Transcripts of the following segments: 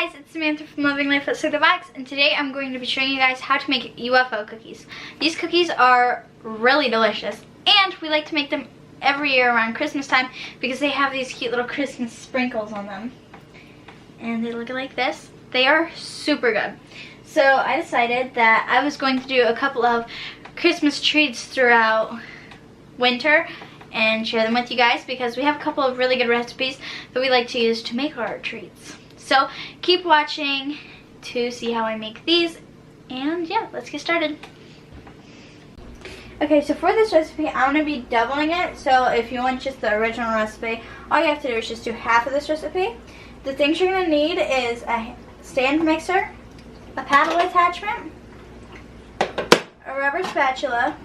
Hi guys, it's Samantha from Living Life Outside the Box, and today I'm going to be showing you guys how to make UFO cookies. These cookies are really delicious, and we like to make them every year around Christmas time because they have these cute little Christmas sprinkles on them. And they look like this. They are super good. So I decided that I was going to do a couple of Christmas treats throughout winter and share them with you guys because we have a couple of really good recipes that we like to use to make our treats. So keep watching to see how I make these, and yeah, let's get started. Okay, so for this recipe, I'm going to be doubling it. So if you want just the original recipe, all you have to do is just do half of this recipe. The things you're going to need is a stand mixer, a paddle attachment, a rubber spatula,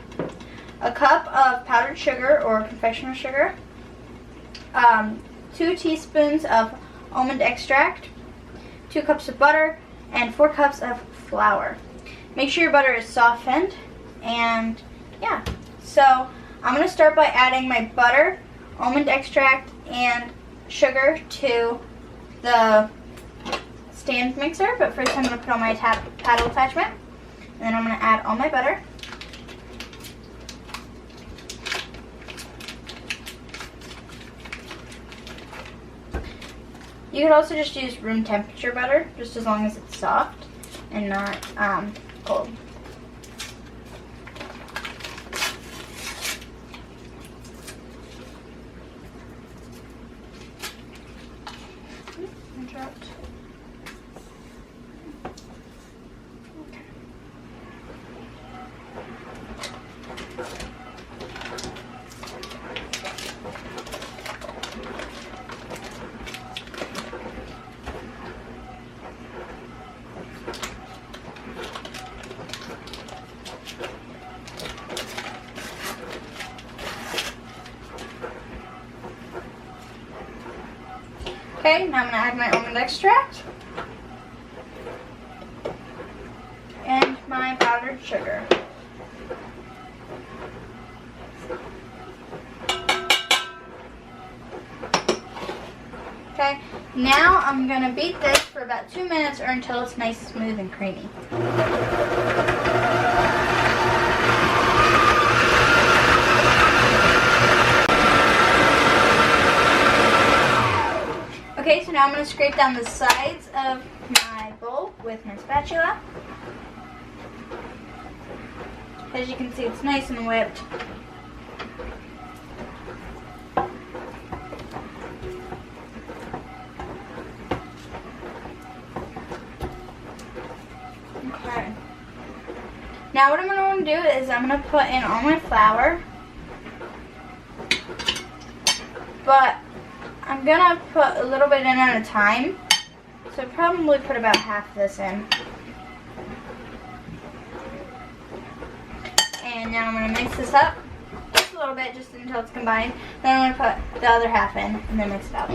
a cup of powdered sugar or confectioner sugar, 2 teaspoons of almond extract, 2 cups of butter, and 4 cups of flour. Make sure your butter is softened, and yeah. So I'm going to start by adding my butter, almond extract, and sugar to the stand mixer, but first I'm going to put on my paddle attachment, and then I'm going to add all my butter. You could also just use room temperature butter, just as long as it's soft and not cold. I dropped. Okay, now I'm going to add my almond extract and my powdered sugar. Okay, now I'm going to beat this for about 2 minutes or until it's nice, smooth, and creamy. Okay, so now I'm going to scrape down the sides of my bowl with my spatula. As you can see, it's nice and whipped. Okay. Now what I'm going to do is I'm going to put in all my flour, but I'm going to put a little bit in at a time, so probably put about half this in. And now I'm going to mix this up just a little bit, just until it's combined. Then I'm going to put the other half in and then mix it up.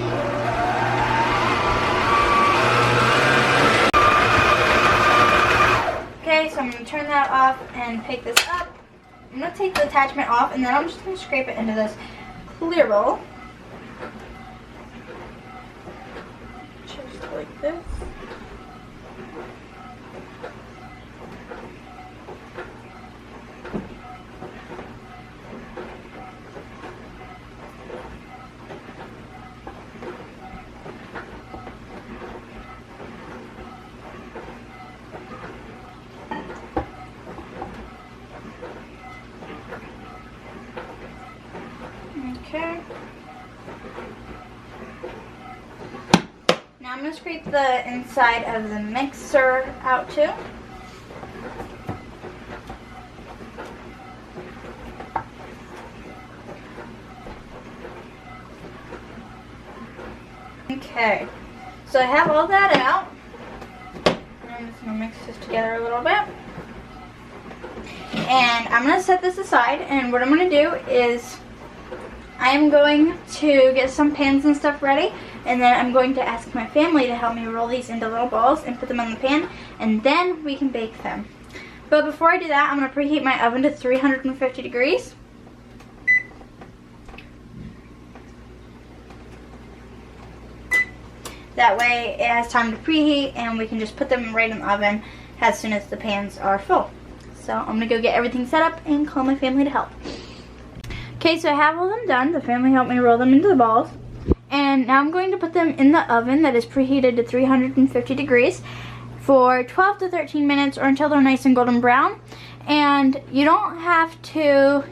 Okay, so I'm going to turn that off and pick this up. I'm going to take the attachment off, and then I'm just going to scrape it into this clear bowl. Just like this. Okay. Now I'm going to scrape the inside of the mixer out too. Okay, so I have all that out. I'm just going to mix this together a little bit. And I'm going to set this aside, and what I'm going to do is I'm going to get some pans and stuff ready, and then I'm going to ask my family to help me roll these into little balls and put them in the pan, and then we can bake them. But before I do that, I'm going to preheat my oven to 350 degrees. That way it has time to preheat and we can just put them right in the oven as soon as the pans are full. So I'm gonna go get everything set up and call my family to help. Okay, so I have all them done. The family helped me roll them into the balls. And now I'm going to put them in the oven that is preheated to 350 degrees for 12 to 13 minutes or until they're nice and golden brown. And you don't have to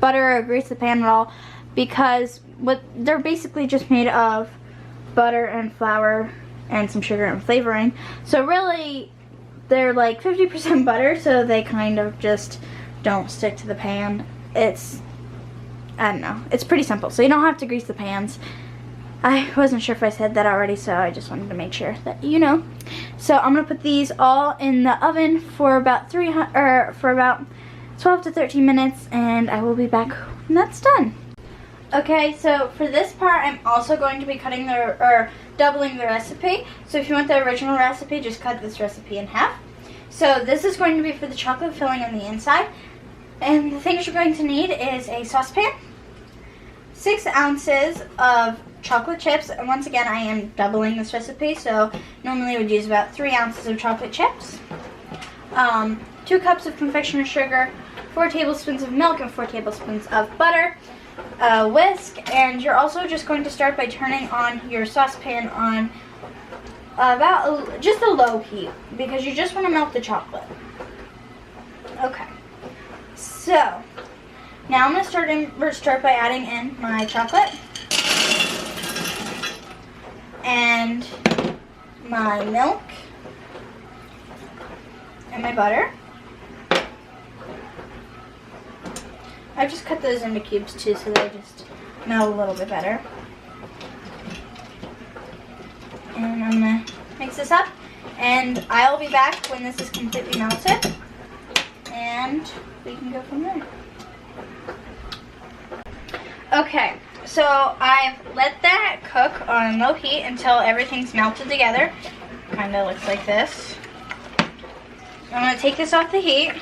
butter or grease the pan at all because they're basically just made of butter and flour and some sugar and flavoring. So really they're like 50% butter, so they kind of just don't stick to the pan. It's, I don't know, it's pretty simple, so you don't have to grease the pans. I wasn't sure if I said that already, so I just wanted to make sure that you know. So I'm gonna put these all in the oven for about 12 to 13 minutes, and I will be back when that's done. Okay, so for this part, I'm also going to be doubling the recipe. So if you want the original recipe, just cut this recipe in half. So this is going to be for the chocolate filling on the inside. And the things you're going to need is a saucepan, 6 ounces of chocolate chips. And once again, I am doubling this recipe, so normally I would use about 3 ounces of chocolate chips, 2 cups of confectioner's sugar, 4 tablespoons of milk, and 4 tablespoons of butter. Whisk, and you're also just going to start by turning on your saucepan on just a low heat because you just want to melt the chocolate. Okay, so now I'm going to start by adding in my chocolate and my milk and my butter. I just cut those into cubes too so they just melt a little bit better. And I'm going to mix this up. And I'll be back when this is completely melted. And we can go from there. Okay, so I've let that cook on low heat until everything's melted together. Kind of looks like this. I'm going to take this off the heat.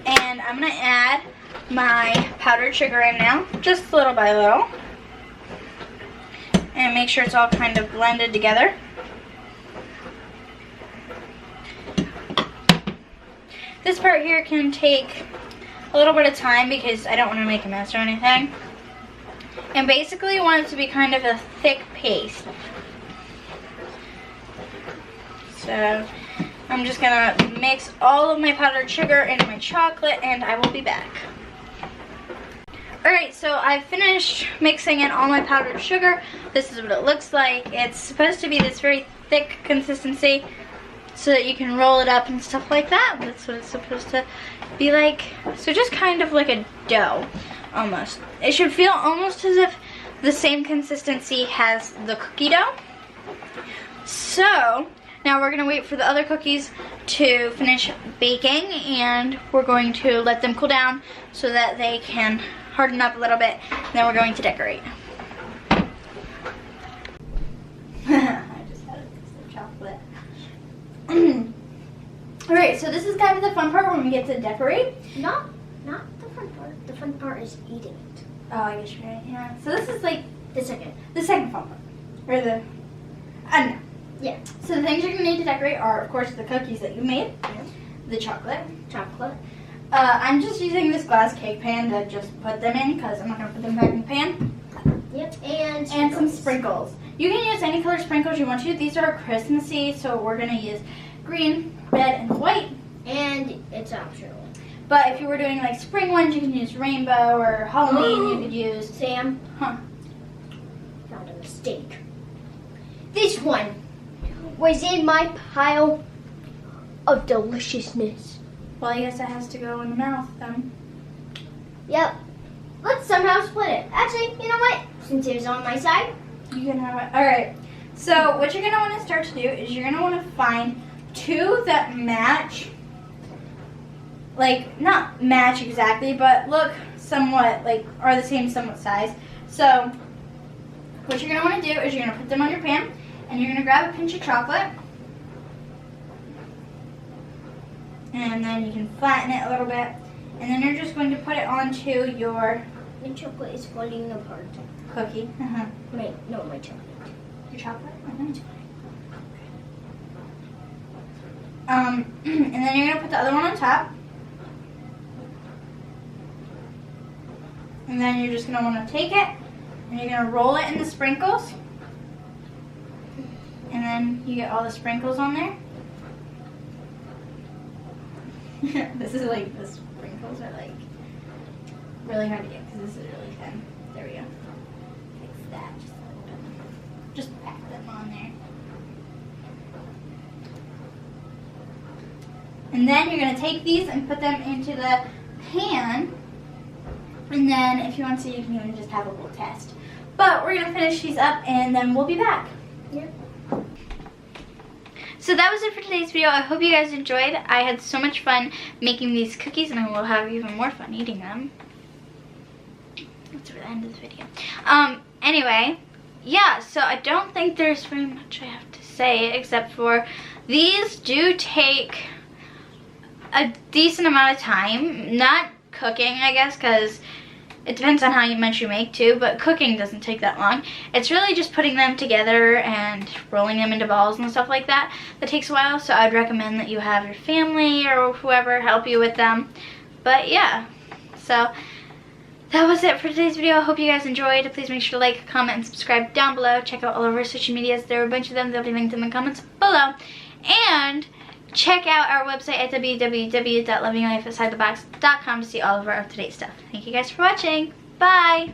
And I'm going to add my powdered sugar in now, just little by little. And make sure it's all kind of blended together. This part here can take a little bit of time because I don't want to make a mess or anything. And basically you want it to be kind of a thick paste. So I'm just gonna mix all of my powdered sugar into my chocolate and I will be back. Alright, so I've finished mixing in all my powdered sugar. This is what it looks like. It's supposed to be this very thick consistency so that you can roll it up and stuff like that. That's what it's supposed to be like. So just kind of like a dough, almost. It should feel almost as if the same consistency as the cookie dough. So now we're gonna wait for the other cookies to finish baking and we're going to let them cool down so that they can harden up a little bit. And then we're going to decorate. I just had a piece of chocolate. Alright, so this is kind of the fun part when we get to decorate. Not the fun part. The fun part is eating it. Oh, I guess you're right, yeah. So this is like The second fun part. Or the, I don't know. Yeah. So the things you're going to need to decorate are, of course, the cookies that you made, the chocolate. I'm just using this glass cake pan to just put them in because I'm not going to put them back in the pan. Yep, and some sprinkles. You can use any color sprinkles you want to. These are Christmassy, so we're going to use green, red, and white. And it's optional. But if you were doing like spring ones, you can use rainbow, or Halloween, you could use... Sam, found a mistake. This one was in my pile of deliciousness. Well, I guess it has to go in the mouth then. Yep. Let's somehow split it. Actually, you know what? Since it was on my side, you can have it. Alright. So what you're going to want to start to do is you're going to want to find 2 that match. Like, not match exactly, but look somewhat, like, are the same somewhat size. So what you're going to want to do is you're going to put them on your pan. And you're going to grab a pinch of chocolate. And then you can flatten it a little bit. And then you're just going to put it onto your... the chocolate is falling apart. Cookie. Wait, no, my chocolate. Your chocolate? And then you're gonna put the other one on top. And then you're just gonna wanna take it and you're gonna roll it in the sprinkles. And then you get all the sprinkles on there. This is like, the sprinkles are like really hard to get because this is really thin. There we go. Fix that just a little bit. Just pack them on there. And then you're gonna take these and put them into the pan. And then if you want to, you can even just have a little test. But we're gonna finish these up and then we'll be back. Yep. So that was it for today's video. I hope you guys enjoyed. I had so much fun making these cookies and I will have even more fun eating them. That's the end of the video. Anyway, yeah, so I don't think there's very much I have to say except for these do take a decent amount of time. Not cooking, I guess, because it depends on how much you make too, but cooking doesn't take that long. It's really just putting them together and rolling them into balls and stuff like that that takes a while. So I'd recommend that you have your family or whoever help you with them. But yeah, so that was it for today's video. I hope you guys enjoyed. Please make sure to like, comment, and subscribe down below. Check out all of our social medias. There are a bunch of them. They'll be linked in the comments below. And check out our website at www.livinglifeoutsidethebox.com to see all of our up-to-date stuff. Thank you guys for watching. Bye!